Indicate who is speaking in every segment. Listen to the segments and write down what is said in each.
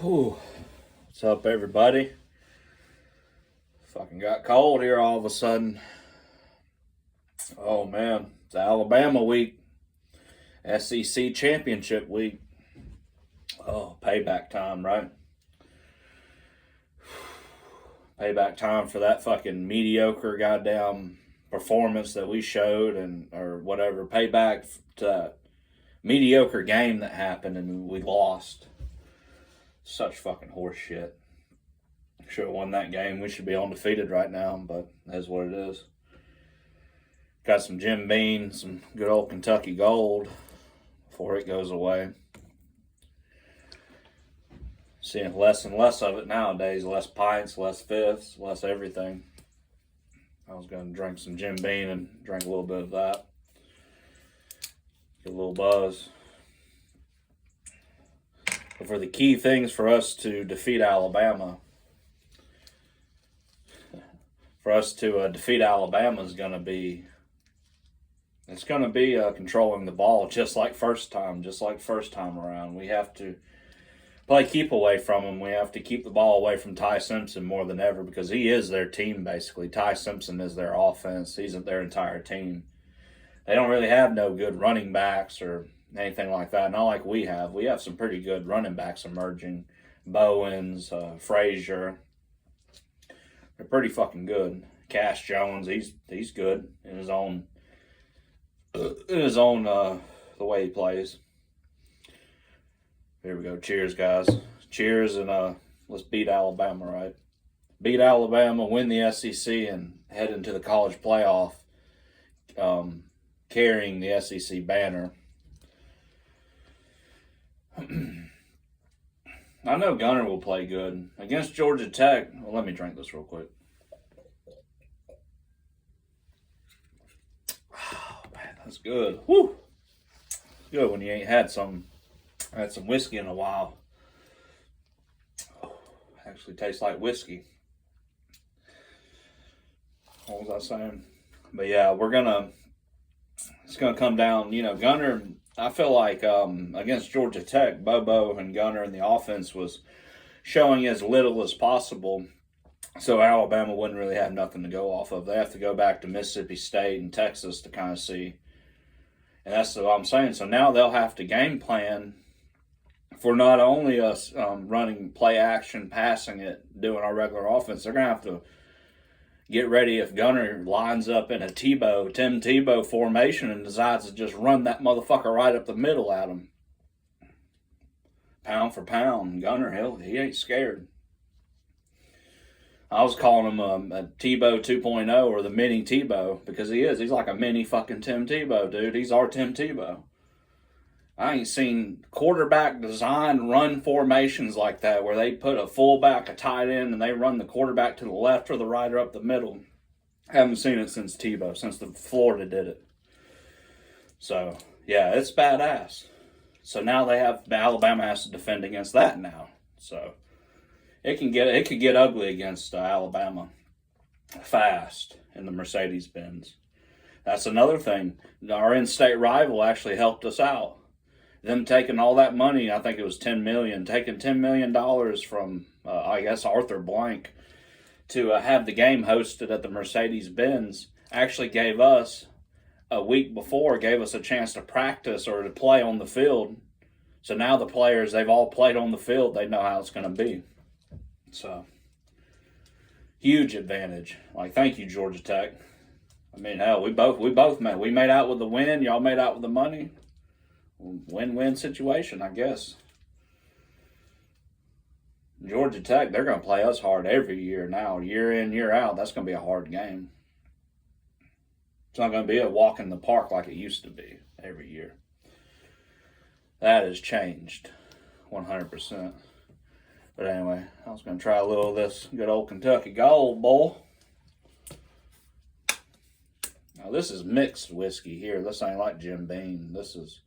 Speaker 1: Whew. What's up, everybody? Fucking got cold here all of a sudden. Oh man, it's Alabama week, SEC championship week. Oh, payback time, right? Payback time for that fucking mediocre goddamn performance that we showed, and or whatever. Payback to that mediocre game that happened and we lost. Such fucking horse shit. Should have won that game. We should be undefeated right now, but that's what it is. Got some Jim Beam, some good old Kentucky gold before it goes away. Seeing less and less of it nowadays. Less pints, less fifths, less everything. I was going to drink some Jim Beam and drink a little bit of that. Get a little buzz. But for the key things for us to defeat Alabama, defeat Alabama is going to be, it's going to be controlling the ball just like first time around. We have to play keep away from them. We have to keep the ball away from Ty Simpson more than ever because he is their team basically. Ty Simpson is their offense. He's their entire team. They don't really have no good running backs or anything like that. Not like we have. We have some pretty good running backs emerging. Bowens, Frazier. They're pretty fucking good. Cash Jones, he's good in his own the way he plays. Here we go. Cheers, guys. Cheers, and let's beat Alabama, right? Beat Alabama, win the SEC, and head into the college playoff, carrying the SEC banner. I know Gunner will play good against Georgia Tech. Well, let me drink this real quick. Oh, man, that's good. Woo! It's good when you ain't had some whiskey in a while. Oh, actually tastes like whiskey. What was I saying? But yeah, it's gonna come down. Gunner. I feel like against Georgia Tech, Bobo and Gunner in the offense was showing as little as possible, so Alabama wouldn't really have nothing to go off of. They have to go back to Mississippi State and Texas to kind of see, and that's what I'm saying. So now they'll have to game plan for not only us running play action, passing it, doing our regular offense. They're gonna have to get ready if Gunner lines up in a Tim Tebow formation and decides to just run that motherfucker right up the middle at him. Pound for pound, Gunner, he ain't scared. I was calling him a Tebow 2.0 or the mini Tebow because he is. He's like a mini fucking Tim Tebow, dude. He's our Tim Tebow. I ain't seen quarterback design run formations like that where they put a fullback, a tight end, and they run the quarterback to the left or the right or up the middle. Haven't seen it since Tebow, since the Florida did it. So, yeah, it's badass. So now Alabama has to defend against that now. So it could get ugly against Alabama fast in the Mercedes-Benz. That's another thing. Our in-state rival actually helped us out. Them taking all that money, I think it was $10 million, taking $10 million from, I guess, Arthur Blank to have the game hosted at the Mercedes-Benz actually gave us, a week before, gave us a chance to practice or to play on the field. So now the players, they've all played on the field. They know how it's going to be. So, huge advantage. Like, thank you, Georgia Tech. I mean, hell, we both made. We made out with the win. Y'all made out with the money. Win-win situation, I guess. Georgia Tech, they're going to play us hard every year now. Year in, year out, that's going to be a hard game. It's not going to be a walk in the park like it used to be every year. That has changed 100%. But anyway, I was going to try a little of this good old Kentucky Gold, boy. Now, this is mixed whiskey here. This ain't like Jim Beam. This is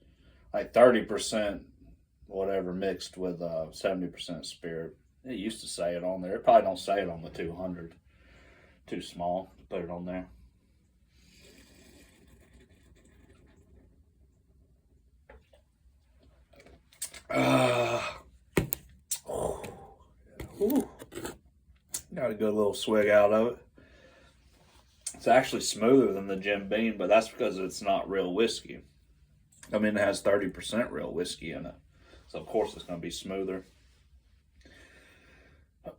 Speaker 1: like 30% whatever mixed with 70% spirit. It used to say it on there. It probably don't say it on the 200. Too small to put it on there. Oh, Got a good little swig out of it. It's actually smoother than the Jim Beam, but that's because it's not real whiskey. I mean, it has 30% real whiskey in it. So, of course, it's going to be smoother.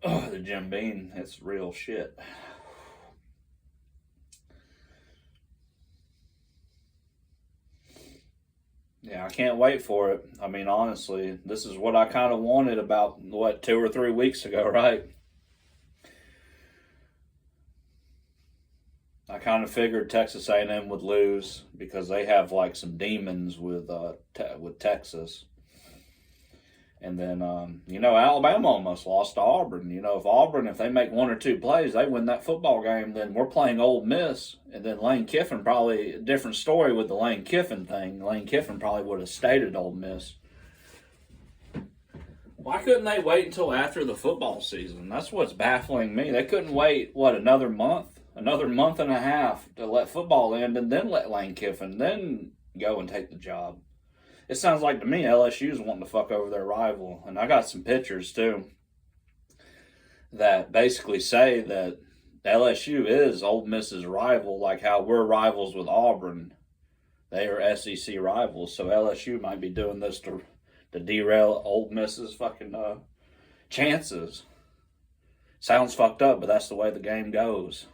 Speaker 1: The Jim Beam, it's real shit. Yeah, I can't wait for it. I mean, honestly, this is what I kind of wanted about, 2 or 3 weeks ago, right? I kind of figured Texas A&M would lose because they have like some demons with Texas. And then, Alabama almost lost to Auburn. If they make 1 or 2 plays, they win that football game, then we're playing Ole Miss. And then Lane Kiffin, probably a different story with the Lane Kiffin thing. Lane Kiffin probably would have stayed at Ole Miss. Why couldn't they wait until after the football season? That's what's baffling me. They couldn't wait, another month? Another month and a half to let football end and then let Lane Kiffin then go and take the job. It sounds like to me LSU's wanting to fuck over their rival. And I got some pictures too that basically say that LSU is Ole Miss's rival, like how we're rivals with Auburn. They are SEC rivals, so LSU might be doing this to derail Ole Miss's fucking chances. Sounds fucked up, but that's the way the game goes.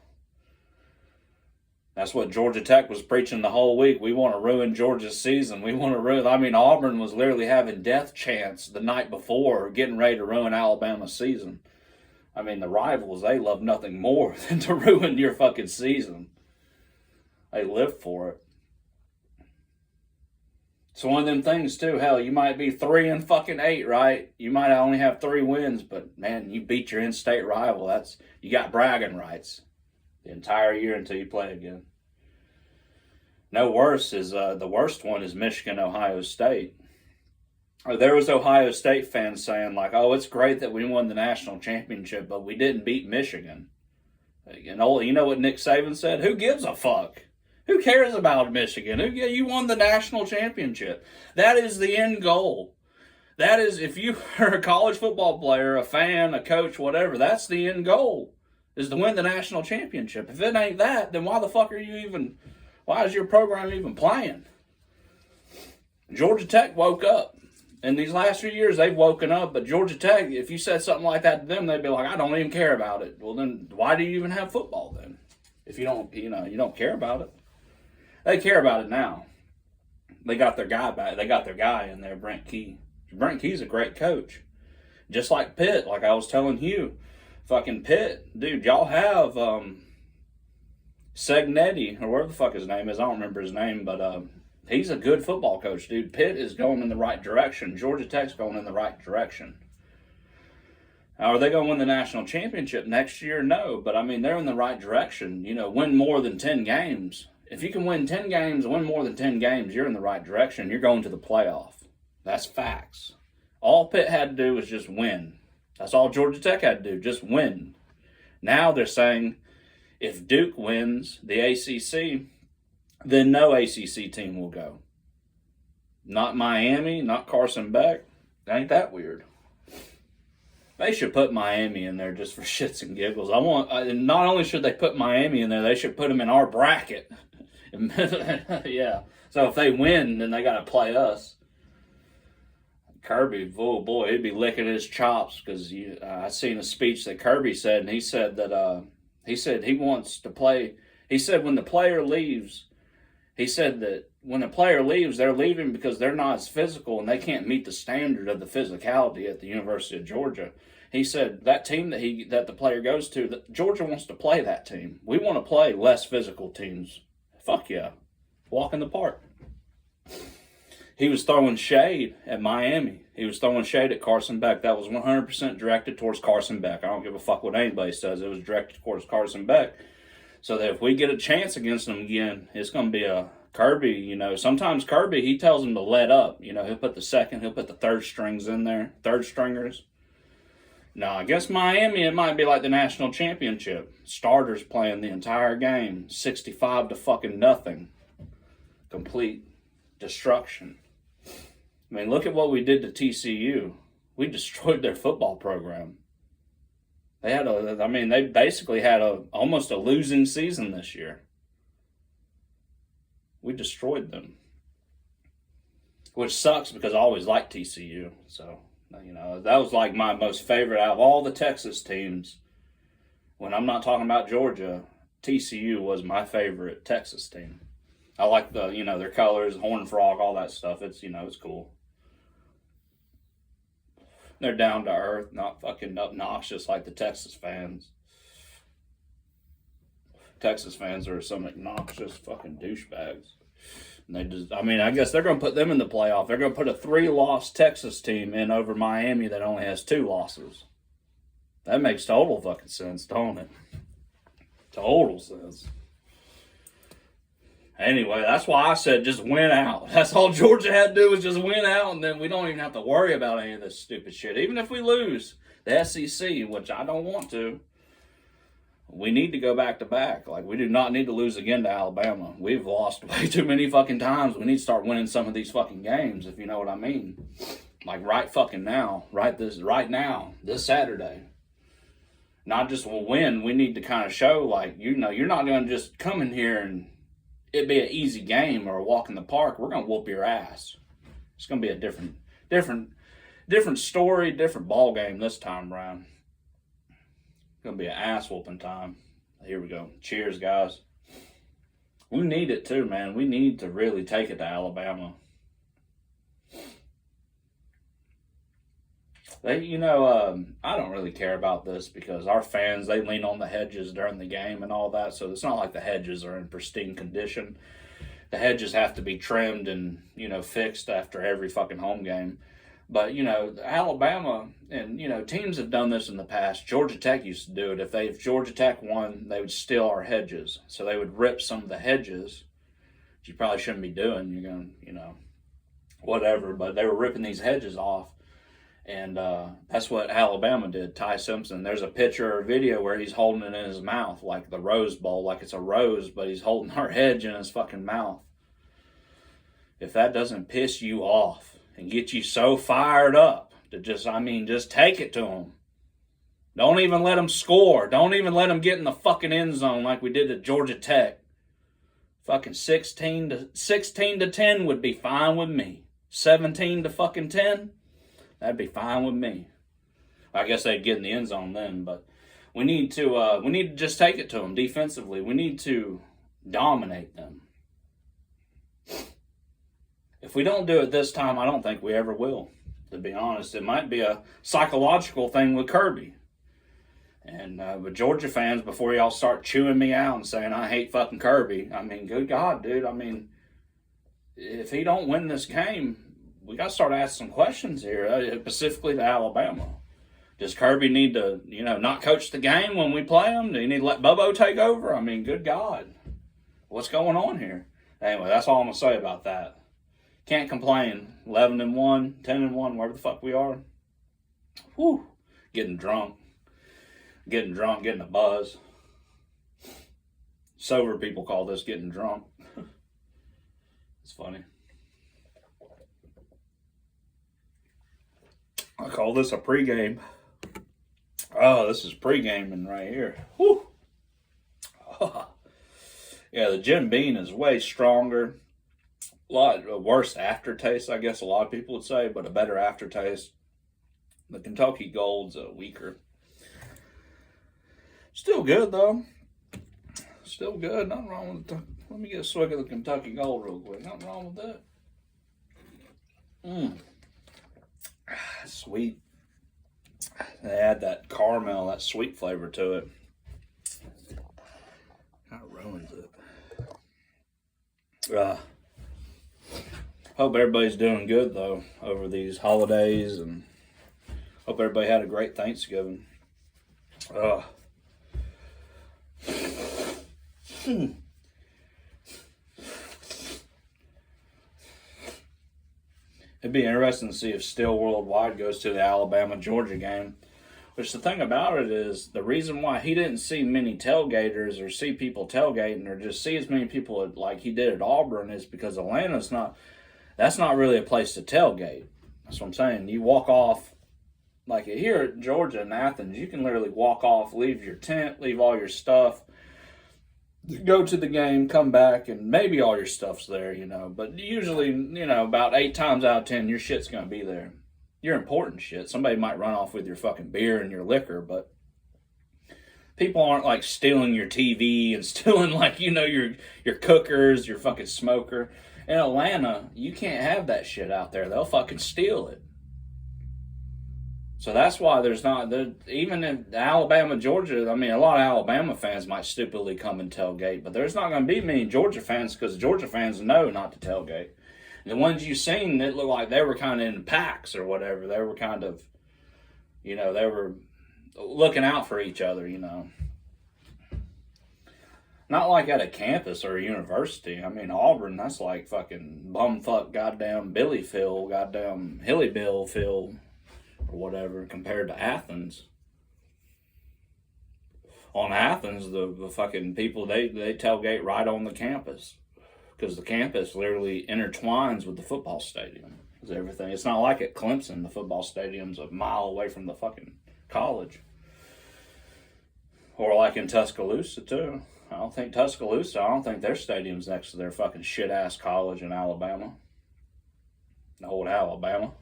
Speaker 1: That's what Georgia Tech was preaching the whole week. We want to ruin Georgia's season. Auburn was literally having death chants the night before, getting ready to ruin Alabama's season. I mean, the rivals, they love nothing more than to ruin your fucking season. They live for it. It's one of them things, too. Hell, you might be 3-8, right? You might only have 3 wins, but, man, you beat your in-state rival. You got bragging rights the entire year until you play again. No worse is, the worst one is Michigan, Ohio State. There was Ohio State fans saying, like, oh, it's great that we won the national championship, but we didn't beat Michigan. You know what Nick Saban said? Who gives a fuck? Who cares about Michigan? You won the national championship. That is the end goal. That is, if you are a college football player, a fan, a coach, whatever, that's the end goal, is to win the national championship. If it ain't that, then why is your program even playing? Georgia Tech woke up. In these last few years, they've woken up, but Georgia Tech, if you said something like that to them, they'd be like, I don't even care about it. Well, then why do you even have football then? If you don't care about it. They care about it now. They got their guy back. They got their guy in there, Brent Key. Brent Key's a great coach. Just like Pitt, like I was telling Hugh. Fucking Pitt. Dude, y'all have Segnetti, or whatever the fuck his name is. I don't remember his name, but he's a good football coach, dude. Pitt is going in the right direction. Georgia Tech's going in the right direction. Now, are they going to win the national championship next year? No, but I mean, they're in the right direction. Win more than 10 games. If you can win 10 games, win more than 10 games, you're in the right direction. You're going to the playoff. That's facts. All Pitt had to do was just win. That's all Georgia Tech had to do, just win. Now they're saying if Duke wins the ACC, then no ACC team will go. Not Miami, not Carson Beck. Ain't that weird? They should put Miami in there just for shits and giggles. Not only should they put Miami in there, they should put them in our bracket. Yeah. So if they win, then they got to play us. Kirby, oh boy, he'd be licking his chops because I seen a speech that Kirby said, and he said that he wants to play. He said when the player leaves, they're leaving because they're not as physical and they can't meet the standard of the physicality at the University of Georgia. He said that team that the player goes to, that Georgia wants to play that team. We want to play less physical teams. Fuck yeah. Walk in the park. He was throwing shade at Miami. He was throwing shade at Carson Beck. That was 100% directed towards Carson Beck. I don't give a fuck what anybody says. It was directed towards Carson Beck. So that if we get a chance against them again, it's going to be a Kirby, Sometimes Kirby, he tells them to let up. He'll put the third strings in there, third stringers. Now, against Miami, it might be like the national championship. Starters playing the entire game, 65 to fucking nothing. Complete destruction. I mean, look at what we did to TCU. We destroyed their football program. They basically had almost a losing season this year. We destroyed them, which sucks because I always liked TCU. So, that was like my most favorite out of all the Texas teams. When I'm not talking about Georgia, TCU was my favorite Texas team. I like their colors, horned frog, all that stuff. It's cool. They're down to earth, not fucking obnoxious like the Texas fans. Texas fans are some obnoxious fucking douchebags. And I guess they're going to put them in the playoff. They're going to put a 3-loss Texas team in over Miami that only has 2 losses. That makes total fucking sense, don't it? Total sense. Anyway, that's why I said just win out. That's all Georgia had to do was just win out, and then we don't even have to worry about any of this stupid shit. Even if we lose the SEC, which I don't want to, we need to go back to back. Like, we do not need to lose again to Alabama. We've lost way too many fucking times. We need to start winning some of these fucking games, if you know what I mean. Like, right fucking now. Right now. This Saturday. Not just we'll win. We need to kind of show, like, you're not going to just come in here and it be an easy game or a walk in the park. We're going to whoop your ass. It's going to be a different story, different ball game this time around. It's going to be an ass whooping time. Here we go. Cheers, guys. We need it too, man. We need to really take it to Alabama. I don't really care about this because our fans, they lean on the hedges during the game and all that, so it's not like the hedges are in pristine condition. The hedges have to be trimmed and, fixed after every fucking home game. But, Alabama and, teams have done this in the past. Georgia Tech used to do it. If Georgia Tech won, they would steal our hedges. So they would rip some of the hedges, which you probably shouldn't be doing. You're going to, whatever. But they were ripping these hedges off. And that's what Alabama did. Ty Simpson. There's a picture or a video where he's holding it in his mouth, like the Rose Bowl, like it's a rose, but he's holding our hedge in his fucking mouth. If that doesn't piss you off and get you so fired up to just take it to them. Don't even let them score. Don't even let them get in the fucking end zone like we did at Georgia Tech. Fucking 16 to 10 would be fine with me. 17 to fucking 10. That'd be fine with me. I guess they'd get in the end zone then, but we need to just take it to them defensively. We need to dominate them. If we don't do it this time, I don't think we ever will, to be honest. It might be a psychological thing with Kirby. And with Georgia fans, before y'all start chewing me out and saying I hate fucking Kirby, good God, dude. If he don't win this game, we got to start asking some questions here, specifically to Alabama. Does Kirby need to, not coach the game when we play him? Do you need to let Bobo take over? Good God. What's going on here? Anyway, that's all I'm going to say about that. Can't complain. 11-1, 10-1, wherever the fuck we are. Whew. Getting drunk, getting a buzz. Sober people call this getting drunk. It's funny. I call this a pregame. Oh, this is pre-gaming right here. Whew. Yeah, the Jim Beam is way stronger. A lot worse aftertaste, I guess a lot of people would say, but a better aftertaste. The Kentucky Gold's weaker. Still good, though. Still good. Nothing wrong with it. Let me get a swig of the Kentucky Gold real quick. Nothing wrong with that. Sweet. They add that caramel, that sweet flavor to it. Kind of ruins it. Hope everybody's doing good, though, over these holidays, and hope everybody had a great Thanksgiving. It'd be interesting to see if Still Worldwide goes to the Alabama-Georgia game. Which the thing about it is, the reason why he didn't see many tailgaters or see people tailgating or just see as many people like he did at Auburn is because that's not really a place to tailgate. That's what I'm saying. You walk off like here at Georgia and Athens, you can literally walk off, leave your tent, leave all your stuff, go to the game, come back, and maybe all your stuff's there, But usually, about 8 times out of 10, your shit's going to be there. Your important shit. Somebody might run off with your fucking beer and your liquor, but people aren't like stealing your TV and stealing your cookers, your fucking smoker. In Atlanta, you can't have that shit out there. They'll fucking steal it. So that's why there's not, even in Alabama, Georgia, I mean, a lot of Alabama fans might stupidly come and tailgate, but there's not going to be many Georgia fans because Georgia fans know not to tailgate. The ones you've seen, it looked like they were kind of in packs or whatever. They were kind of, they were looking out for each other, Not like at a campus or a university. I mean, Auburn, that's like fucking bumfuck goddamn Billyville, goddamn Hillyville, or whatever, compared to Athens. On Athens, the fucking people, they tailgate right on the campus. Because the campus literally intertwines with the football stadium. Everything. It's not like at Clemson, the football stadium's a mile away from the fucking college. Or like in Tuscaloosa, too. I don't think their stadium's next to their fucking shit-ass college in Alabama. Old Alabama.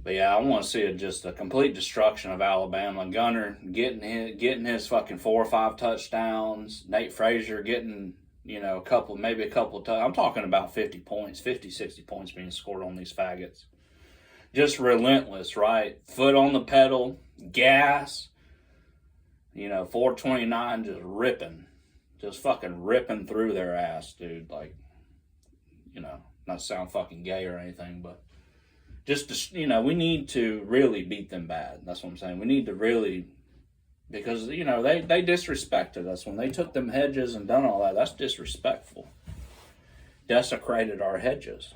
Speaker 1: But yeah, I want to see just a complete destruction of Alabama. Gunner getting his fucking 4 or 5 touchdowns. Nate Frazier getting, a couple. I'm talking about 50 points, 50, 60 points being scored on these faggots. Just relentless, right? Foot on the pedal, gas. 429 just ripping. Just fucking ripping through their ass, dude. Like, not sound fucking gay or anything, but just, we need to really beat them bad. That's what I'm saying. We need to really, because, they disrespected us. When they took them hedges and done all that, that's disrespectful. Desecrated our hedges.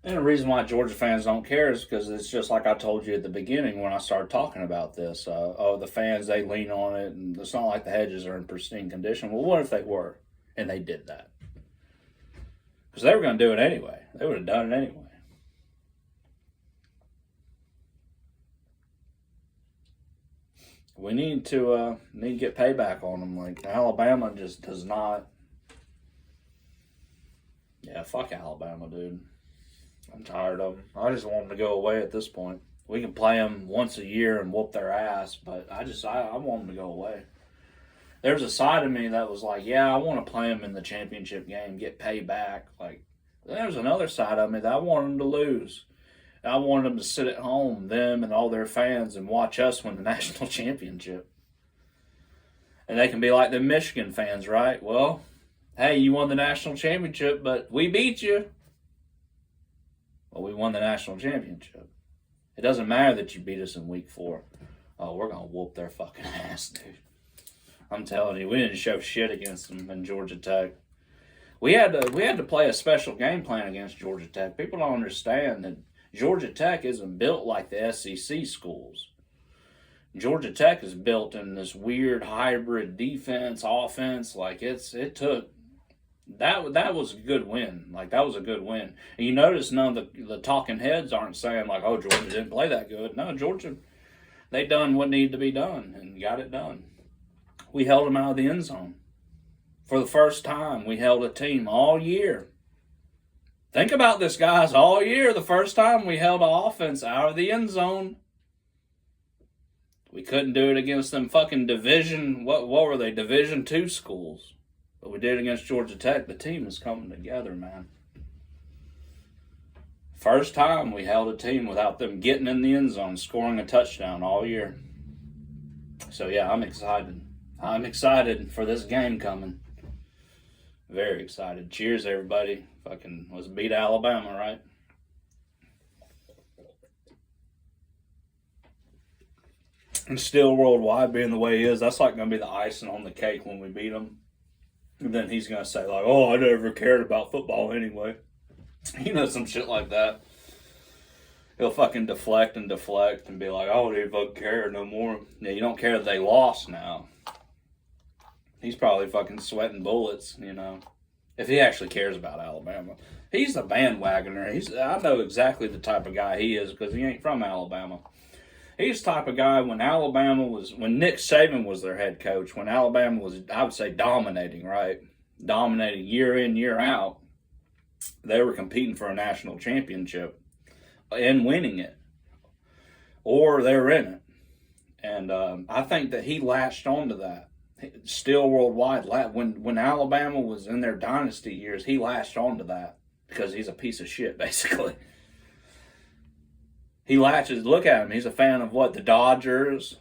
Speaker 1: And the reason why Georgia fans don't care is because it's just like I told you at the beginning when I started talking about this. The fans, they lean on it, and it's not like the hedges are in pristine condition. Well, what if they were? And they did that. Because they were going to do it anyway. They would have done it anyway. We need to get payback on them. Like, Alabama just does not. Yeah, fuck Alabama, dude. I'm tired of them. I just want them to go away at this point. We can play them once a year and whoop their ass, but I want them to go away. There's a side of me that was like, yeah, I want to play them in the championship game, get payback. Like, there's another side of me that I want them to lose. I want them to sit at home, them and all their fans, and watch us win the national championship. And they can be like the Michigan fans, right? Well, hey, you won the national championship, but we beat you. Well, we won the national championship. It doesn't matter that you beat us in week 4. Oh, we're going to whoop their fucking ass, dude. I'm telling you, we didn't show shit against them in Georgia Tech. We had to play a special game plan against Georgia Tech. People don't understand that Georgia Tech isn't built like the SEC schools. Georgia Tech is built in this weird hybrid defense, offense. Like, it took... That was a good win. Like, that was a good win. And you notice none of the talking heads aren't saying, like, oh, Georgia didn't play that good. No, Georgia, they done what needed to be done and got it done. We held them out of the end zone. For the first time, we held a team all year. Think about this, guys. All year, the first time we held an offense out of the end zone. We couldn't do it against them fucking Division, what were they, Division II schools. But we did against Georgia Tech. The team is coming together, man. First time we held a team without them getting in the end zone, scoring a touchdown all year. So, yeah, I'm excited. I'm excited for this game coming. Very excited. Cheers, everybody. Fucking let's beat Alabama, right? And still worldwide being the way he is, that's like going to be the icing on the cake when we beat them. And then he's going to say, like, oh, I never cared about football anyway. Some shit like that. He'll fucking deflect and be like, I don't even fucking care no more. Yeah, you don't care that they lost now. He's probably fucking sweating bullets, If he actually cares about Alabama. He's a bandwagoner. I know exactly the type of guy he is because he ain't from Alabama. He's the type of guy when Nick Saban was their head coach, when Alabama was, I would say, dominating, right? Dominating year in, year out. They were competing for a national championship and winning it. Or they're in it. And I think that he latched onto that. Still worldwide. When Alabama was in their dynasty years, he latched onto that because he's a piece of shit, basically. He latches. Look at him. He's a fan of what? The Dodgers.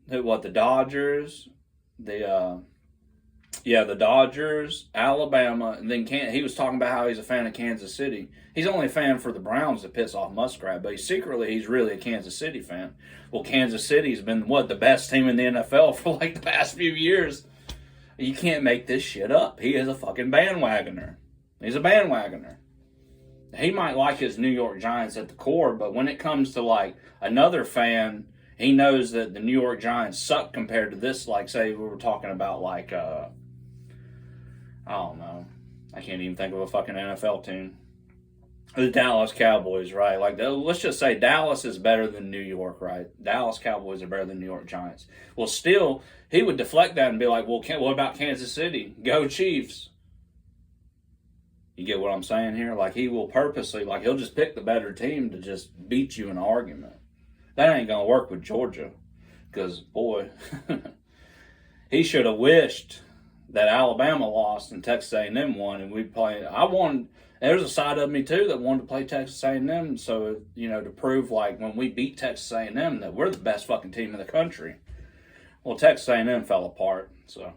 Speaker 1: The Dodgers. The Dodgers, Alabama, and then he was talking about how he's a fan of Kansas City. He's only a fan for the Browns to piss off Muskrat, but he's really a Kansas City fan. Well, Kansas City's been, the best team in the NFL for like the past few years. You can't make this shit up. He is a fucking bandwagoner. He's a bandwagoner. He might like his New York Giants at the core, but when it comes to like another fan, he knows that the New York Giants suck compared to this, like say we were talking about like, I don't know. I can't even think of a fucking NFL team. The Dallas Cowboys, right? Like, let's just say Dallas is better than New York, right? Dallas Cowboys are better than New York Giants. Well, still, he would deflect that and be like, well, what about Kansas City? Go Chiefs. You get what I'm saying here? Like, he will purposely, like, he'll just pick the better team to just beat you in an argument. That ain't going to work with Georgia. Because, boy, he should have wished that Alabama lost and Texas A&M won, and we played. There's a side of me too that wanted to play Texas A&M, so to prove like when we beat Texas A&M that we're the best fucking team in the country. Well, Texas A&M fell apart. So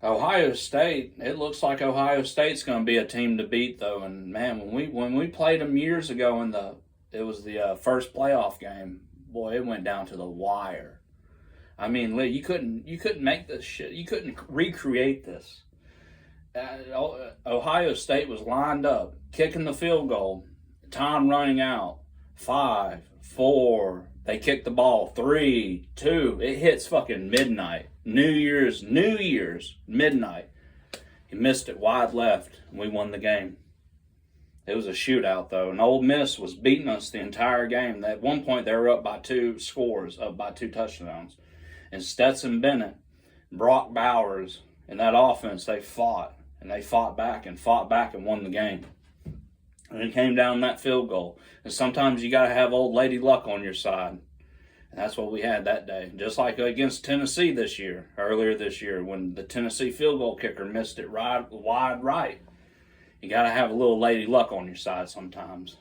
Speaker 1: Ohio State, it looks like Ohio State's going to be a team to beat though, and man, when we played them years ago it was the first playoff game. Boy, it went down to the wire. I mean, Lee, you couldn't make this shit. You couldn't recreate this. Ohio State was lined up, kicking the field goal, time running out, 5, 4, they kick the ball, 3, 2, it hits fucking midnight, New Year's, midnight. He missed it wide left, and we won the game. It was a shootout, though, and Ole Miss was beating us the entire game. At one point, they were up by 2 scores, up by 2 touchdowns. And Stetson Bennett, Brock Bowers, and that offense, they fought. And they fought back and won the game. And it came down that field goal. And sometimes you got to have old lady luck on your side. And that's what we had that day. Just like against Tennessee earlier this year, when the Tennessee field goal kicker missed it wide right. You got to have a little lady luck on your side sometimes.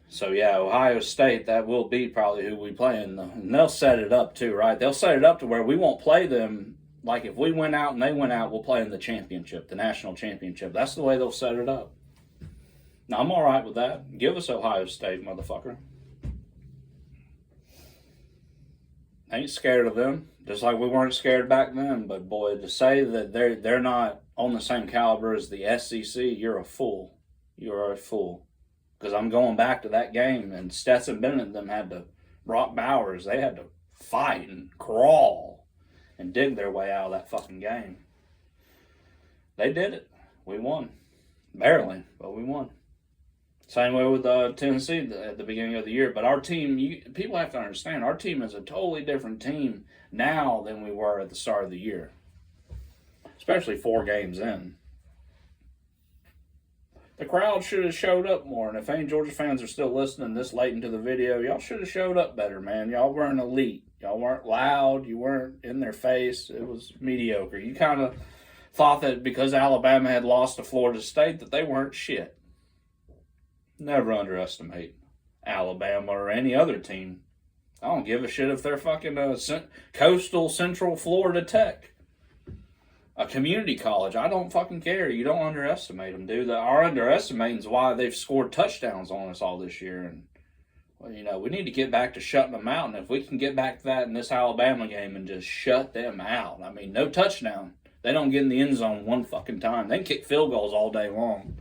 Speaker 1: So, yeah, Ohio State, that will be probably who we play in. And they'll set it up, too, right? They'll set it up to where we won't play them. Like, if we went out and they went out, we'll play in the championship, the national championship. That's the way they'll set it up. Now, I'm all right with that. Give us Ohio State, motherfucker. I ain't scared of them, just like we weren't scared back then. But, boy, to say that they're not on the same caliber as the SEC, you're a fool. You're a fool. Because I'm going back to that game, and Stetson Bennett and Brock Bowers, they had to fight and crawl and dig their way out of that fucking game. They did it. We won. Barely, but we won. Same way with Tennessee at the beginning of the year. But our team, people have to understand, our team is a totally different team now than we were at the start of the year. Especially 4 games in. The crowd should have showed up more, and if any Georgia fans are still listening this late into the video, y'all should have showed up better, man. Y'all weren't elite. Y'all weren't loud. You weren't in their face. It was mediocre. You kind of thought that because Alabama had lost to Florida State that they weren't shit. Never underestimate Alabama or any other team. I don't give a shit if they're fucking coastal Central Florida Tech. A community college, I don't fucking care. You don't underestimate them, dude. Our underestimating is why they've scored touchdowns on us all this year. And, well, we need to get back to shutting them out. And if we can get back to that in this Alabama game and just shut them out. I mean, no touchdown. They don't get in the end zone one fucking time. They can kick field goals all day long.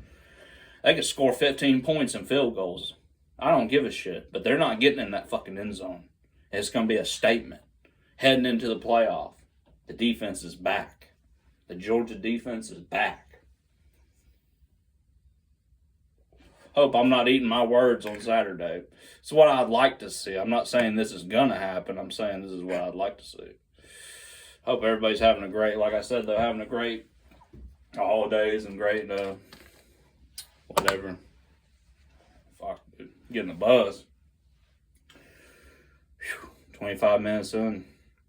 Speaker 1: They can score 15 points in field goals. I don't give a shit. But they're not getting in that fucking end zone. It's going to be a statement heading into the playoff. The defense is back. The Georgia defense is back. Hope I'm not eating my words on Saturday. It's what I'd like to see. I'm not saying this is going to happen. I'm saying this is what I'd like to see. Hope everybody's having a great, like I said, they're having a great holidays and great, whatever. Fuck, dude. Getting a buzz. Whew, 25 minutes in.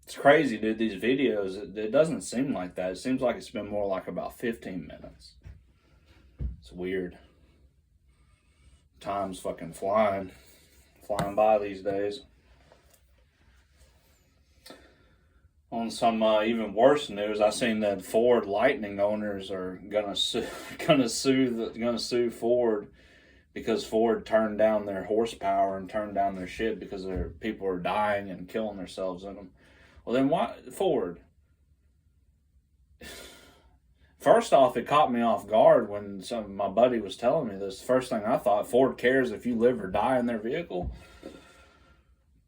Speaker 1: It's crazy, dude, these videos. It doesn't seem like that. It seems like it's been more like about 15 minutes. It's weird. Time's fucking flying by these days. On some even worse news, I seen that Ford Lightning owners are gonna sue Ford because Ford turned down their horsepower and turned down their shit because their people are dying and killing themselves in them. Well, then why Ford? First off, it caught me off guard when my buddy was telling me this. First thing I thought, Ford cares if you live or die in their vehicle.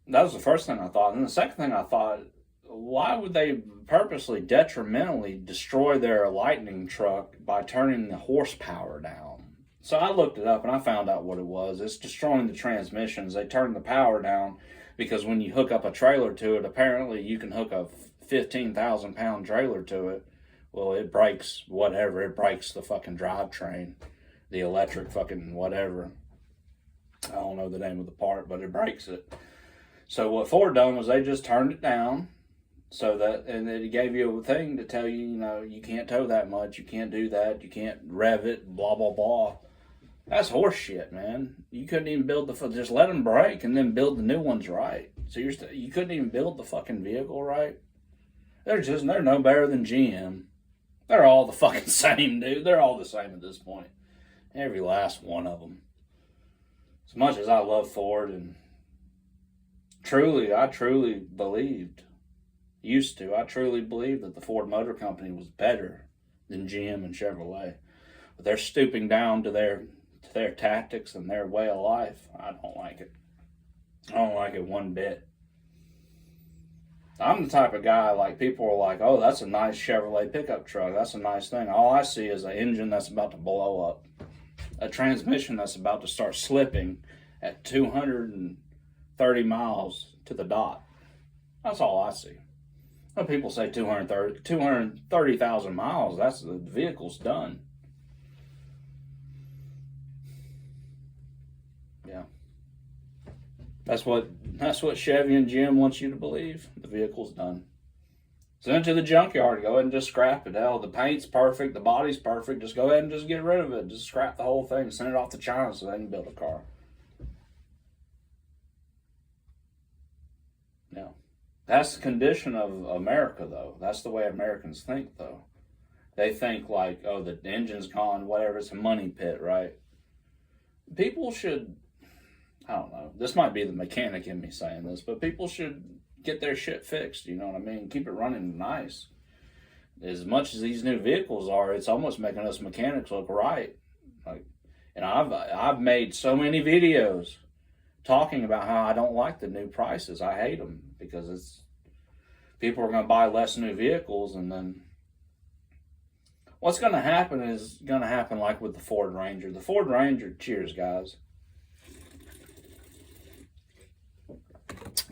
Speaker 1: That was the first thing I thought. And the second thing I thought, why would they purposely detrimentally destroy their Lightning truck by turning the horsepower down? So I looked it up and I found out what it was. It's destroying the transmissions. They turn the power down because when you hook up a trailer to it, apparently you can hook a 15,000 pound trailer to it. Well, it breaks whatever. It breaks the fucking drivetrain, the electric fucking whatever. I don't know the name of the part, but it breaks it. So what Ford done was they just turned it down. So that, and it gave you a thing to tell you, you know, you can't tow that much, you can't do that, you can't rev it, blah, blah, blah. That's horse shit, man. You couldn't even build just let them break and then build the new ones right. So you couldn't even build the fucking vehicle right. They're no better than GM. They're all the fucking same, dude. They're all the same at this point. Every last one of them. As much as I love Ford and I truly believed that the Ford Motor Company was better than GM and Chevrolet. But they're stooping down to their tactics and their way of life. I don't like it. I don't like it one bit. I'm the type of guy, like, people are like, oh, that's a nice Chevrolet pickup truck. That's a nice thing. All I see is an engine that's about to blow up. A transmission that's about to start slipping at 230 miles to the dot. That's all I see. When people say 230,000 miles, that's the vehicle's done. Yeah. That's what Chevy and GM wants you to believe. The vehicle's done. Send it to the junkyard. Go ahead and just scrap it. Hell, the paint's perfect. The body's perfect. Just go ahead and just get rid of it. Just scrap the whole thing. Send it off to China so they can build a car. Yeah. That's the condition of America, though. That's the way Americans think, though. They think like, oh, the engine's gone, whatever. It's a money pit, right? People should, I don't know. This might be the mechanic in me saying this, but people should get their shit fixed, you know what I mean? Keep it running nice. As much as these new vehicles are, it's almost making us mechanics look right. And I've made so many videos talking about how I don't like the new prices. I hate them because people are going to buy less new vehicles, and then what's going to happen is going to happen like with the Ford Ranger. The Ford Ranger, cheers guys.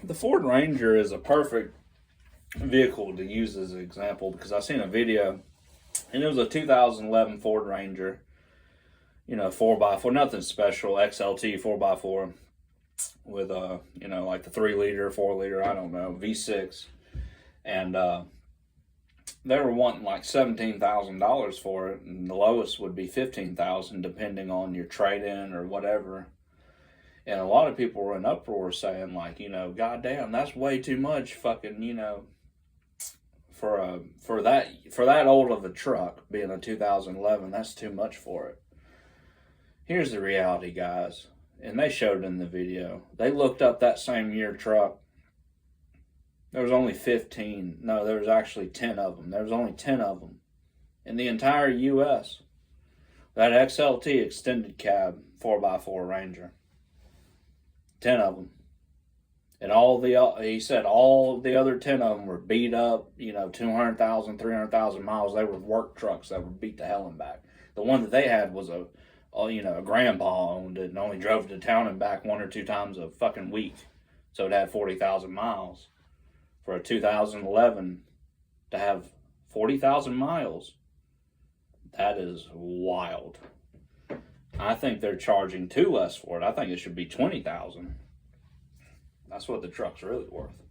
Speaker 1: The Ford Ranger is a perfect vehicle to use as an example because I seen a video, and it was a 2011 Ford Ranger, 4x4, nothing special, XLT 4x4 with like the 3-liter, 4-liter, I don't know, V6, and they were wanting like $17,000 for it, and the lowest would be $15,000 depending on your trade-in or whatever. And a lot of people were in uproar saying like, goddamn, that's way too much fucking, for that old of a truck being a 2011, that's too much for it. Here's the reality, guys. And they showed it in the video. They looked up that same year truck. There was only 15. No, there was actually 10 of them. There was only 10 of them in the entire U.S. That XLT extended cab 4x4 Ranger. 10 of them. And he said all the other 10 of them were beat up, 200,000, 300,000 miles. They were work trucks that were beat to hell and back. The one that they had was a grandpa owned it and only drove to town and back 1 or 2 times a fucking week. So it had 40,000 miles. For a 2011 to have 40,000 miles, that is wild. I think they're charging too less for it. I think it should be 20,000. That's what the truck's really worth.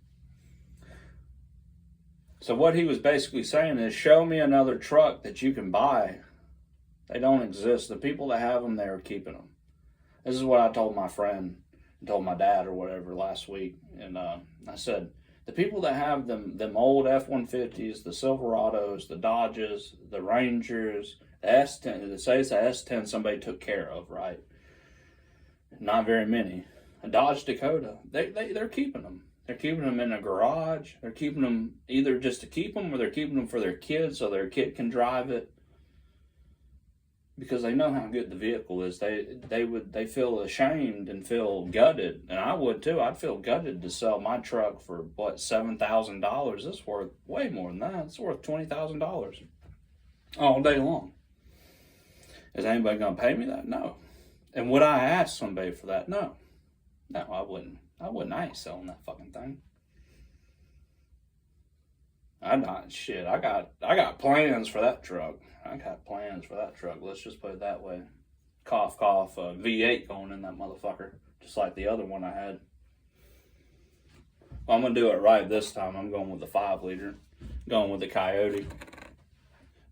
Speaker 1: So what he was basically saying is, show me another truck that you can buy. They don't exist. The people that have them, they're keeping them. This is what I told my friend, and told my dad or whatever last week. And I said, the people that have them old F-150s, the Silverados, the Dodges, the Rangers, the S10, it says the S10 somebody took care of, right? Not very many. A Dodge Dakota, they're keeping them. They're keeping them in a garage. They're keeping them either just to keep them or they're keeping them for their kids so their kid can drive it. Because they know how good the vehicle is. They feel ashamed and feel gutted. And I would too. I'd feel gutted to sell my truck for $7,000. It's worth way more than that. It's worth $20,000 all day long. Is anybody gonna pay me that? No. And would I ask somebody for that? No. No, I wouldn't. I ain't selling that fucking thing. I got plans for that truck. Let's just put it that way. Cough, cough, V8 going in that motherfucker. Just like the other one I had. Well, I'm going to do it right this time. I'm going with the 5-liter. Going with the Coyote.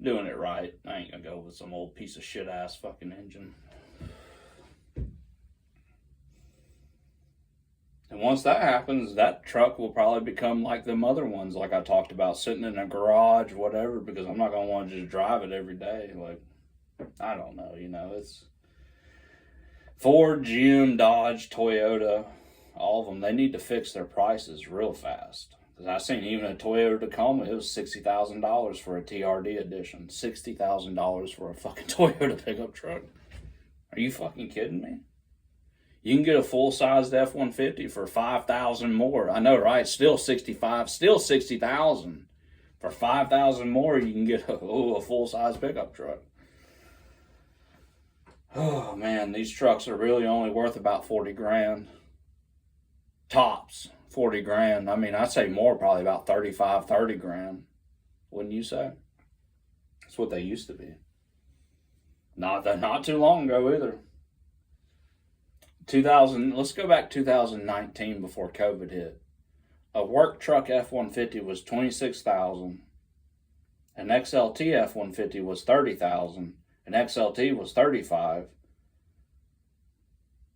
Speaker 1: Doing it right. I ain't going to go with some old piece of shit ass fucking engine. And once that happens, that truck will probably become like them other ones, like I talked about, sitting in a garage, whatever, because I'm not going to want to just drive it every day. Like, I don't know, it's Ford, GM, Dodge, Toyota, all of them, they need to fix their prices real fast. Because I seen even a Toyota Tacoma, it was $60,000 for a TRD edition. $60,000 for a fucking Toyota pickup truck. Are you fucking kidding me? You can get a full-sized F-150 for $5,000 more. I know, right? Still $60,000. For $5,000 more, you can get a full-size pickup truck. Oh, man, these trucks are really only worth about 40 grand. Tops, 40 grand. I mean, I'd say more, probably about 35, 30 grand. Wouldn't you say? That's what they used to be. Not too long ago either. Let's go back 2019 before COVID hit. A work truck F-150 was $26,000. An XLT F-150 was $30,000. An XLT was $35,000.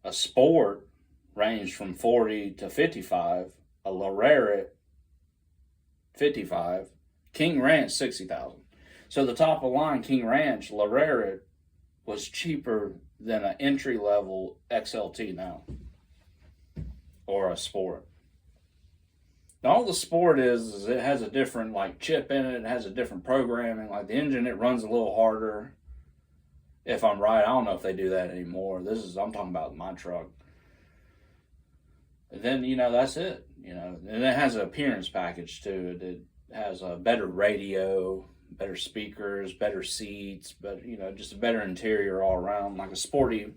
Speaker 1: A Sport ranged from $40,000 to $55,000. A Lariat, $55,000. King Ranch, $60,000. So the top of the line King Ranch Lariat was cheaper than an entry-level XLT now. Or a Sport. Now, all the Sport is it has a different chip in it. It has a different programming. Like the engine, it runs a little harder. If I'm right, I don't know if they do that anymore. I'm talking about my truck. And then, that's it. And it has an appearance package too. It has a better radio, better speakers, better seats, but just a better interior all around, like a sporty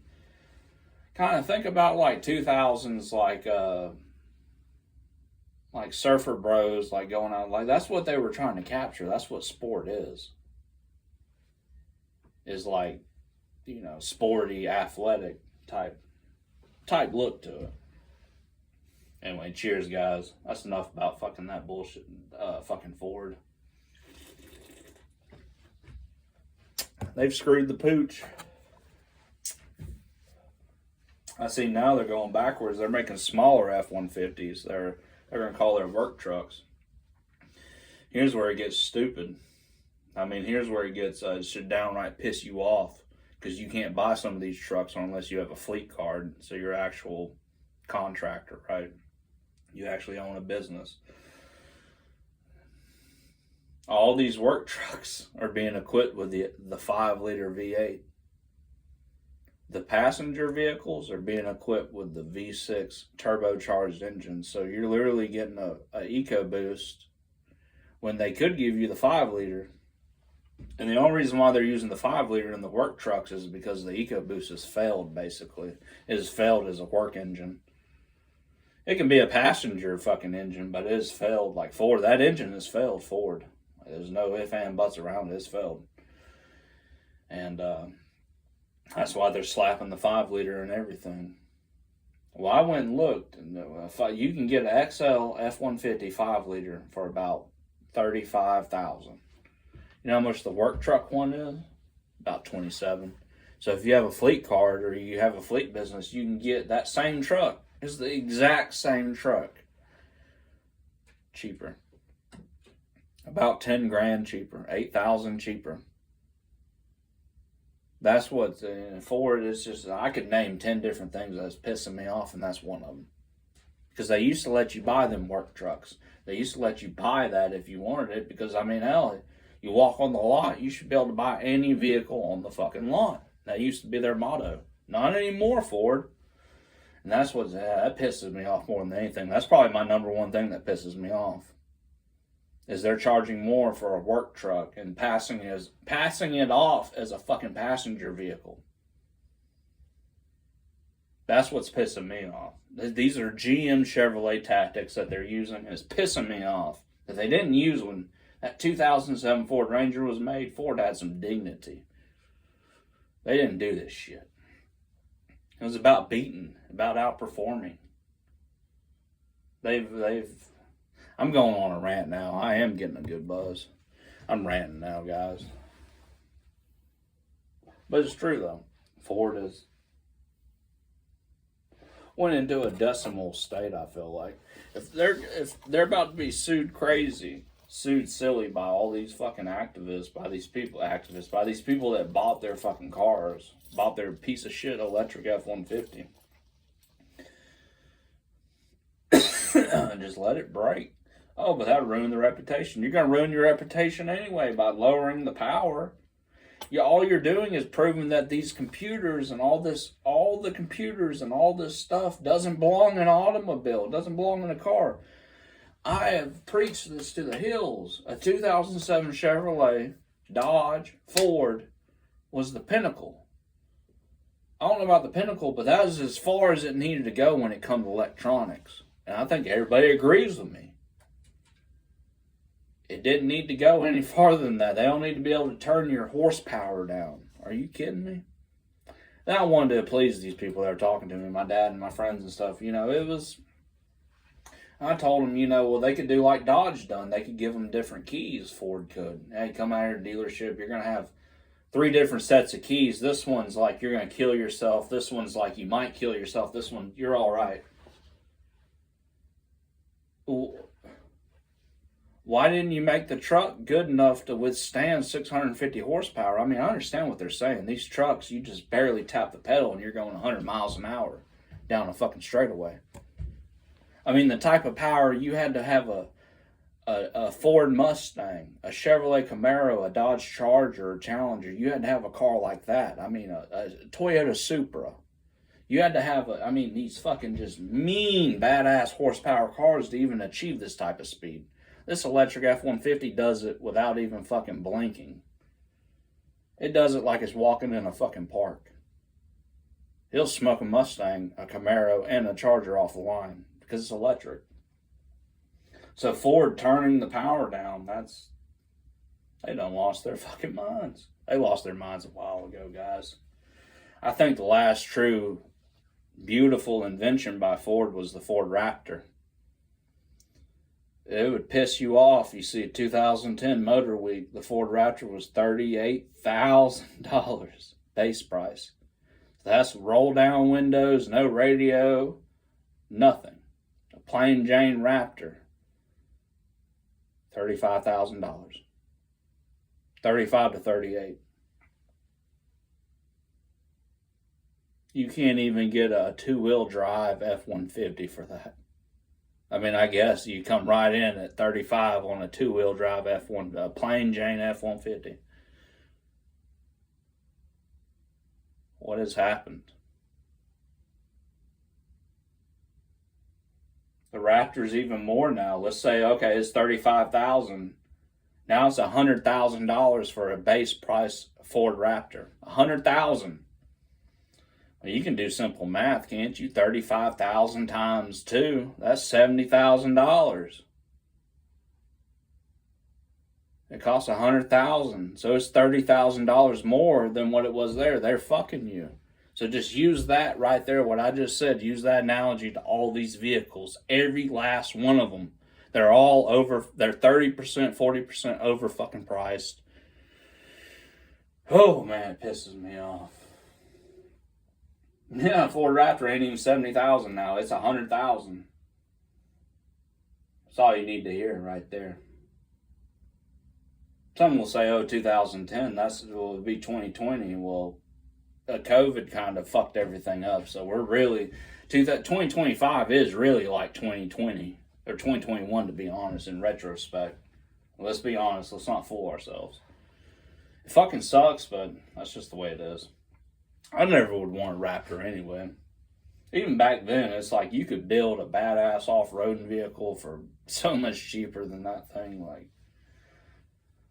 Speaker 1: kind of. Think about 2000s, like surfer bros, going out, that's what they were trying to capture. That's what Sport is sporty, athletic type look to it. Anyway, cheers, guys. That's enough about fucking that bullshit, fucking Ford. They've screwed the pooch. I see now they're going backwards. They're making smaller F-150s. They're going to call their work trucks. Here's where it gets stupid. I mean, here's where it gets, it should downright piss you off. Because you can't buy some of these trucks unless you have a fleet card. So you're an actual contractor, right? You actually own a business. All these work trucks are being equipped with the 5-liter V8. The passenger vehicles are being equipped with the V6 turbocharged engine, so you're literally getting a EcoBoost when they could give you the 5 liter. And the only reason why they're using the 5 liter in the work trucks is because the EcoBoost has failed, basically. It has failed as a work engine. It can be a passenger fucking engine, but it has failed. Like Ford, that engine has failed Ford. There's no ifs, and buts around it. It's failed. And that's why they're slapping the 5 liter and everything. Well, I went and looked, and you can get an XL F-150 5 liter for about $35,000. You know how much the work truck one is? About $27,000. So if you have a fleet card or you have a fleet business, you can get that same truck. It's the exact same truck. Cheaper. About 10 grand cheaper. 8,000 cheaper. That's what Ford is. Just, I could name 10 different things that's pissing me off, and that's one of them. Because they used to let you buy them work trucks. They used to let you buy that if you wanted it, because, I mean, hell, you walk on the lot, you should be able to buy any vehicle on the fucking lot. That used to be their motto. Not anymore, Ford. And that's what that pisses me off more than anything. That's probably my number one thing that pisses me off. Is they're charging more for a work truck and passing it off as a fucking passenger vehicle. That's what's pissing me off. These are GM Chevrolet tactics that they're using. It's pissing me off that they didn't use when that 2007 Ford Ranger was made. Ford had some dignity. They didn't do this shit. It was about beating, about outperforming. I'm going on a rant now. I am getting a good buzz. I'm ranting now, guys. But it's true, though. Ford went into a decimal state, I feel like. If they're about to be sued silly by all these fucking activists, by these people that bought their fucking cars, bought their piece of shit electric F-150. Just let it break. Oh, but that ruined the reputation. You're going to ruin your reputation anyway by lowering the power. All you're doing is proving that these computers and all the computers and all this stuff doesn't belong in an automobile. It doesn't belong in a car. I have preached this to the hills. A 2007 Chevrolet, Dodge, Ford was the pinnacle. I don't know about the pinnacle, but that was as far as it needed to go when it comes to electronics. And I think everybody agrees with me. It didn't need to go any farther than that. They don't need to be able to turn your horsepower down. Are you kidding me? And I wanted to please these people that are talking to me, my dad and my friends and stuff. I told them, well, they could do like Dodge done. They could give them different keys, Ford could. Hey, come out here to dealership. You're going to have 3 different sets of keys. This one's like you're going to kill yourself. This one's like you might kill yourself. This one, you're all right. Why didn't you make the truck good enough to withstand 650 horsepower? I mean, I understand what they're saying. These trucks, you just barely tap the pedal and you're going 100 miles an hour down a fucking straightaway. I mean, the type of power, you had to have a Ford Mustang, a Chevrolet Camaro, a Dodge Charger, a Challenger. You had to have a car like that. I mean, a Toyota Supra. You had to have, these fucking just mean, badass horsepower cars to even achieve this type of speed. This electric F-150 does it without even fucking blinking. It does it like it's walking in a fucking park. He'll smoke a Mustang, a Camaro, and a Charger off the line because it's electric. So Ford turning the power down, they done lost their fucking minds. They lost their minds a while ago, guys. I think the last true beautiful invention by Ford was the Ford Raptor. It would piss you off. You see, a 2010 Motor Week, the Ford Raptor was $38,000 base price. So that's roll down windows, no radio, nothing. A plain Jane Raptor, $35,000. 35 to 38. You can't even get a 2-wheel drive F-150 for that. I mean, I guess you come right in at 35 on a 2-wheel drive F1, a plain Jane F-150. What has happened? The Raptor's even more now. Let's say, okay, it's $35,000. Now it's $100,000 for a base price Ford Raptor. $100,000. Well, you can do simple math, can't you? 35,000 times 2, that's $70,000. It costs $100,000, so it's $30,000 more than what it was there. They're fucking you. So just use that right there, what I just said. Use that analogy to all these vehicles. Every last one of them. They're all over, they're 30%, 40% over fucking priced. Oh man, it pisses me off. Yeah, Ford Raptor ain't even 70,000 now. It's 100,000. That's all you need to hear right there. Some will say, oh, 2010, will be 2020. Well, COVID kind of fucked everything up. So we're really, 2025 is really like 2020, or 2021 to be honest, in retrospect. Let's be honest, let's not fool ourselves. It fucking sucks, but that's just the way it is. I never would want a Raptor anyway. Even back then, it's like you could build a badass off-roading vehicle for so much cheaper than that thing.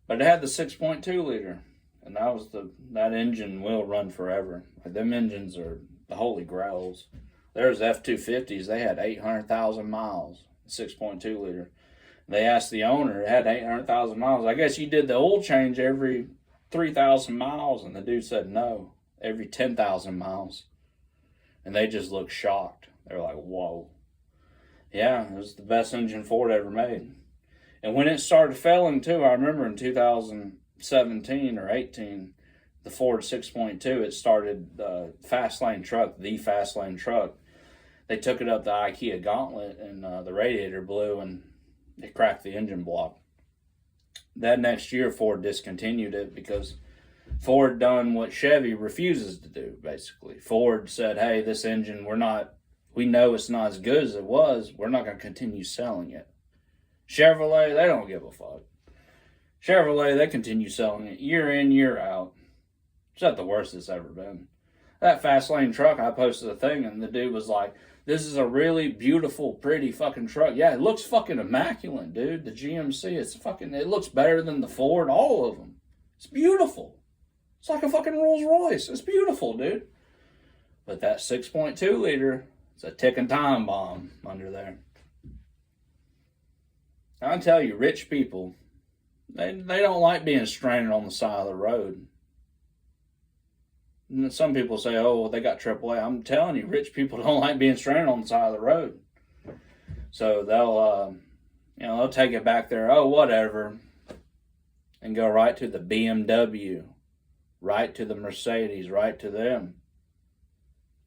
Speaker 1: But it had the 6.2 liter, and that engine will run forever. Like, them engines are the holy grails. There's F-250s, they had 800,000 miles, 6.2 liter. They asked the owner, it had 800,000 miles. I guess you did the oil change every 3,000 miles, and the dude said no, every 10,000 miles. And they just looked shocked. They're like, whoa. Yeah, it was the best engine Ford ever made. And when it started failing too, I remember in 2017 or 18, the Ford 6.2, it started the fast lane truck. They took it up the IKEA gauntlet, and the radiator blew, and it cracked the engine block. That next year, Ford discontinued it because Ford done what Chevy refuses to do, basically. Ford said, hey, this engine, we know it's not as good as it was. We're not going to continue selling it. Chevrolet, they don't give a fuck. Chevrolet, they continue selling it year in, year out. It's not the worst it's ever been. That fast lane truck, I posted a thing, and the dude was like, this is a really beautiful, pretty fucking truck. Yeah, it looks fucking immaculate, dude. The GMC, it looks better than the Ford, all of them. It's beautiful. It's like a fucking Rolls Royce. It's beautiful, dude. But that 6.2 liter, it's a ticking time bomb under there. I tell you, rich people, they don't like being stranded on the side of the road. And some people say, oh, well, they got AAA. I'm telling you, rich people don't like being stranded on the side of the road. So they'll take it back there, oh, whatever, and go right to the BMW, right to the Mercedes, right to them.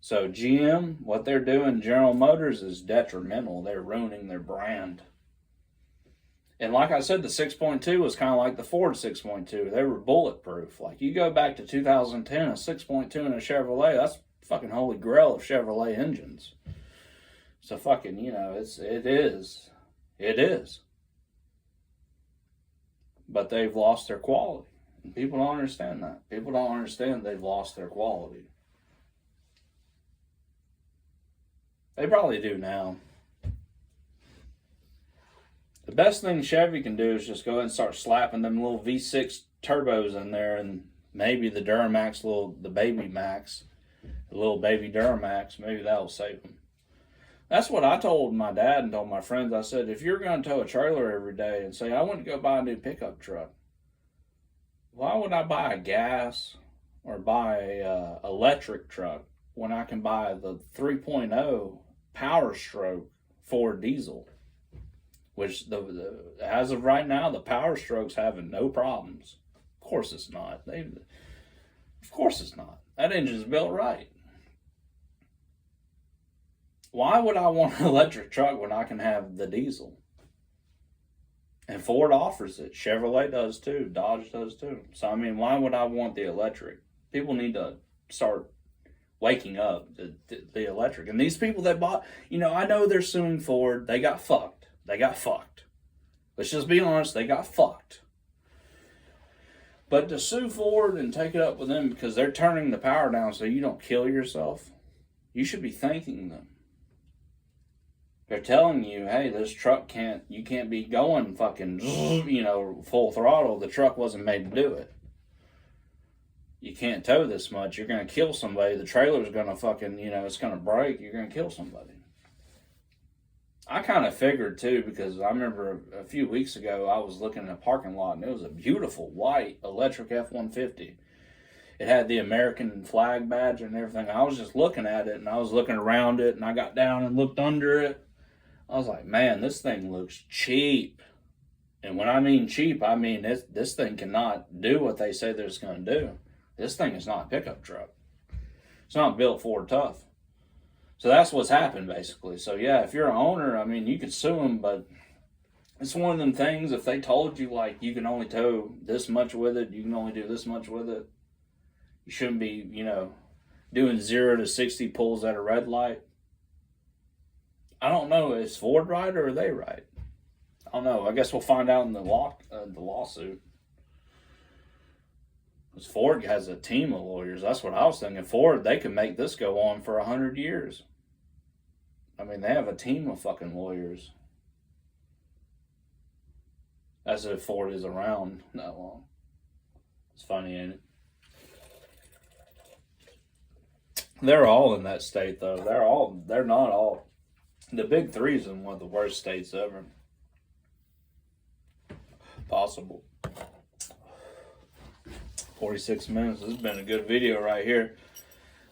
Speaker 1: So GM, what they're doing, General Motors, is detrimental. They're ruining their brand. And like I said, the 6.2 was kind of like the Ford 6.2. They were bulletproof. Like, you go back to 2010, a 6.2 in a Chevrolet, that's fucking holy grail of Chevrolet engines. So fucking, it is. But they've lost their quality. And people don't understand that. People don't understand they've lost their quality. They probably do now. The best thing Chevy can do is just go ahead and start slapping them little V6 turbos in there, and maybe the Duramax, the Baby Max, the little baby Duramax, maybe that'll save them. That's what I told my dad and told my friends. I said, if you're going to tow a trailer every day and say, I want to go buy a new pickup truck, why would I buy a gas or buy a electric truck when I can buy the 3.0 Power Stroke Ford diesel? Which, as of right now, the Power Stroke's having no problems. Of course it's not. Of course it's not. That engine's built right. Why would I want an electric truck when I can have the diesel? And Ford offers it. Chevrolet does too. Dodge does too. So, why would I want the electric? People need to start waking up the electric. And these people that bought, I know they're suing Ford. They got fucked. Let's just be honest, they got fucked. But to sue Ford and take it up with them because they're turning the power down so you don't kill yourself, you should be thanking them. They're telling you, hey, this truck you can't be going fucking, full throttle. The truck wasn't made to do it. You can't tow this much. You're going to kill somebody. The trailer's going to fucking, it's going to break. You're going to kill somebody. I kind of figured too, because I remember a few weeks ago I was looking in a parking lot and it was a beautiful white electric F-150. It had the American flag badge and everything. I was just looking at it and I was looking around it and I got down and looked under it. I was like, man, this thing looks cheap. And when I mean cheap, I mean this thing cannot do what they say that it's going to do. This thing is not a pickup truck. It's not built Ford tough. So that's what's happened, basically. So, yeah, if you're an owner, I mean, you could sue them, but it's one of them things, if they told you, like, you can only tow this much with it, you can only do this much with it, you shouldn't be, doing 0 to 60 pulls at a red light. I don't know, is Ford right or are they right? I don't know. I guess we'll find out in the lawsuit. Because Ford has a team of lawyers. That's what I was thinking. Ford, they could make this go on for 100 years. I mean, they have a team of fucking lawyers. As if Ford is around that long. It's funny, ain't it? They're all in that state, though. They're not all. The Big Three's in one of the worst states ever. Possible. 46 minutes. This has been a good video right here.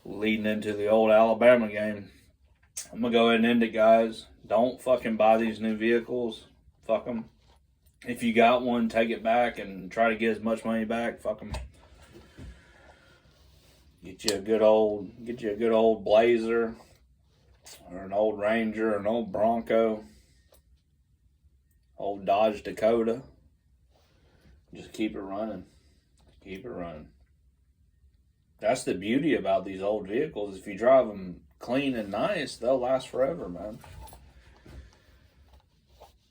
Speaker 1: Leading into the old Alabama game. I'm going to go ahead and end it, guys. Don't fucking buy these new vehicles. Fuck them. If you got one, take it back and try to get as much money back. Fuck them. Get you a good old Blazer. Or an old Ranger. Or an old Bronco. Old Dodge Dakota. Just keep it running. Keep it running. That's the beauty about these old vehicles. If you drive them clean and nice, they'll last forever, man.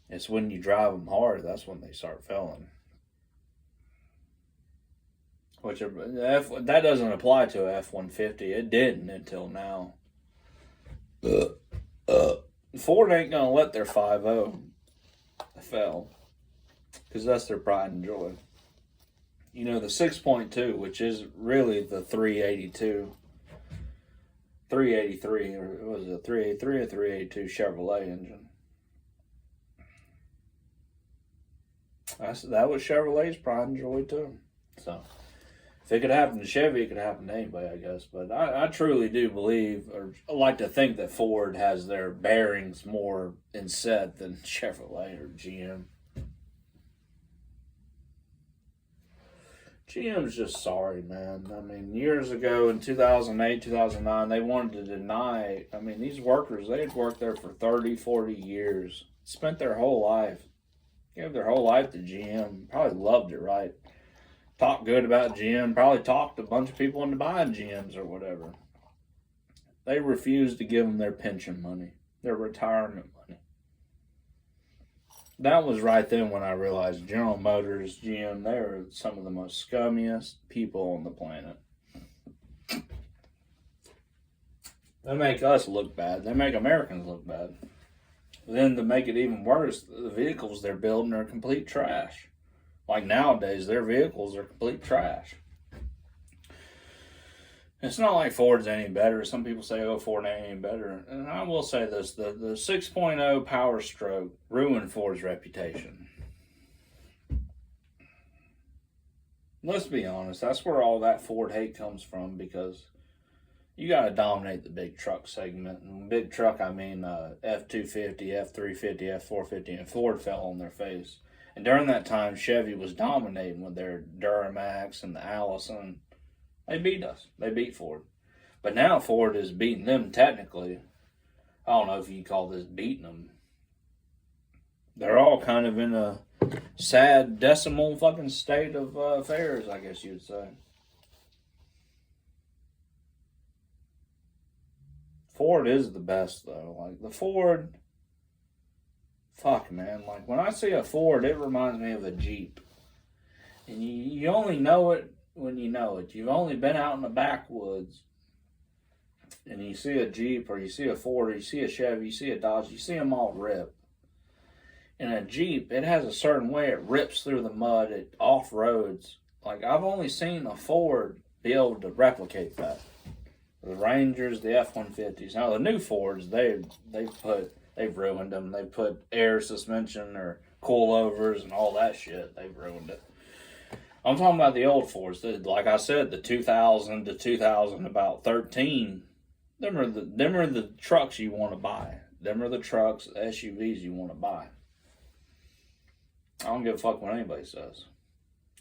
Speaker 1: It's when you drive them hard, that's when they start failing. That doesn't apply to a F-150. It didn't until now. Ford ain't going to let their 5.0 fail. Because that's their pride and joy. The 6.2, which is really the 383, or was it a 383 or 382 Chevrolet engine? That was Chevrolet's pride and joy too. So, if it could happen to Chevy, it could happen to anybody, I guess. But I truly do believe, or I like to think that Ford has their bearings more in set than Chevrolet or GM. GM's just sorry, man. I mean, years ago in 2008, 2009, they wanted to deny. I mean, these workers, they had worked there for 30, 40 years. Spent their whole life. Gave their whole life to GM. Probably loved it, right? Talked good about GM. Probably talked a bunch of people into buying GMs or whatever. They refused to give them their pension money. Their retirement money. That was right then when I realized General Motors, GM, they are some of the most scummiest people on the planet. They make us look bad. They make Americans look bad. Then to make it even worse, the vehicles they're building are complete trash. Like nowadays, their vehicles are complete trash. It's not like Ford's any better. Some people say, oh, Ford ain't any better. And I will say this, the 6.0 Power Stroke ruined Ford's reputation. Let's be honest, that's where all that Ford hate comes from, because you got to dominate the big truck segment. And big truck, I mean F-250, F-350, F-450, and Ford fell on their face. And during that time, Chevy was dominating with their Duramax and the Allison. They beat us. They beat Ford. But now Ford is beating them technically. I don't know if you call this beating them. They're all kind of in a sad decimal fucking state of affairs, I guess you'd say. Ford is the best, though. Like, the Ford... Fuck, man. Like, when I see a Ford, it reminds me of a Jeep. And you only know it when you know it. You've only been out in the backwoods and you see a Jeep or you see a Ford or you see a Chevy, you see a Dodge, you see them all rip. In a Jeep, it has a certain way it rips through the mud, it off roads. Like, I've only seen a Ford be able to replicate that. The Rangers, the F-150s. Now, the new Fords, they've ruined them. They put air suspension or coilovers and all that shit. They've ruined it. I'm talking about the old Fords. Like I said, the 2000 to 2013. Them are the trucks you want to buy. Them are the trucks, SUVs you want to buy. I don't give a fuck what anybody says.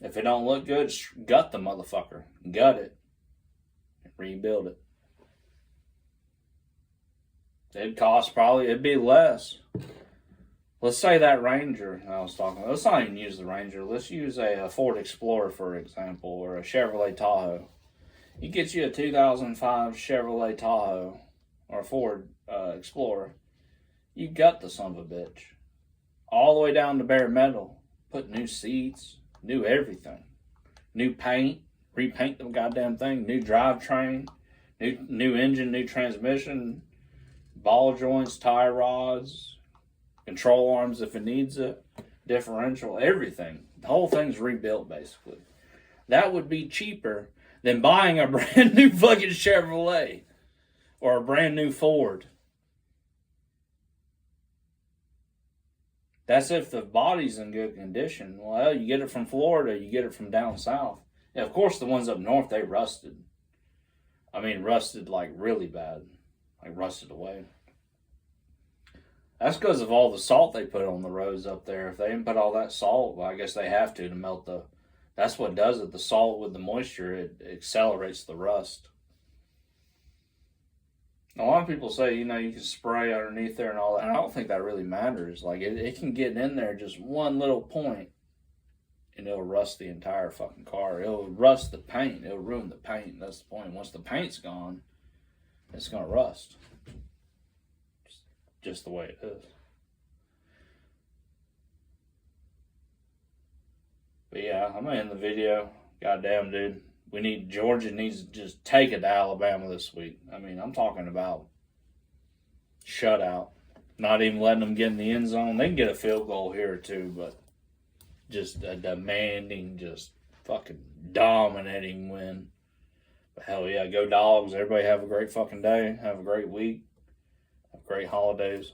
Speaker 1: If it don't look good, gut the motherfucker. Gut it. And rebuild it. It'd be less. Let's say that Ranger I was talking about. Let's not even use the Ranger. Let's use a Ford Explorer, for example, or a Chevrolet Tahoe. You get you a 2005 Chevrolet Tahoe or a Ford Explorer. You gut the son of a bitch. All the way down to bare metal. Put new seats, new everything. New paint. Repaint the goddamn thing. New drivetrain. New engine, new transmission. Ball joints, tie rods, control arms if it needs it, differential, everything. The whole thing's rebuilt, basically. That would be cheaper than buying a brand new fucking Chevrolet or a brand new Ford. That's if the body's in good condition. Well, you get it from Florida, you get it from down south. Yeah, of course, the ones up north, they rusted. I mean, rusted like really bad. Like rusted away. That's because of all the salt they put on the roads up there. If they didn't put all that salt, well, I guess they have to melt the. That's what does it. The salt with the moisture, it accelerates the rust. A lot of people say, you can spray underneath there and all that. I don't think that really matters. Like, it can get in there just one little point, and it'll rust the entire fucking car. It'll rust the paint. It'll ruin the paint. That's the point. Once the paint's gone, it's going to rust. Just the way it is. But yeah, I'm going to end the video. Goddamn, dude. Georgia needs to just take it to Alabama this week. I mean, I'm talking about shutout. Not even letting them get in the end zone. They can get a field goal here or two, but just a demanding, just fucking dominating win. But hell yeah, go Dogs. Everybody have a great fucking day. Have a great week. Have great holidays.